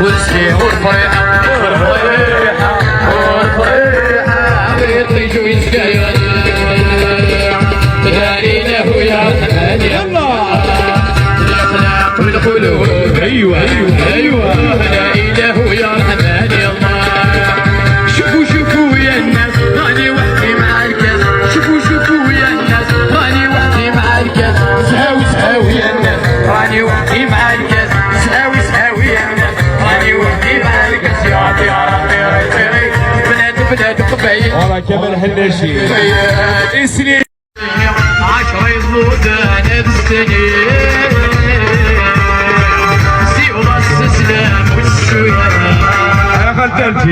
والسي والفريحة والفريحة والفريحة ويطيشوا يسكايون داري له يا رحمن يلا الأخلاق والقلوب أيوة أيوة داري له يا رحمن يلا شوفوا شوفوا يا الناس راني وحدي مع الكاس شوفوا شوفوا يا الناس راني وحدي مع الكاس سهاوي سهاوي يا الناس راني وحدي مع الكاس سهاوي سهاوي يا الناس راني وحدي مع الكاس يا ربي يا ربي ربي بنات بنات قبيل والله كمال هالنشيد سنين 10 يزودان بالسنين سيوض السلام والسويا انا قلت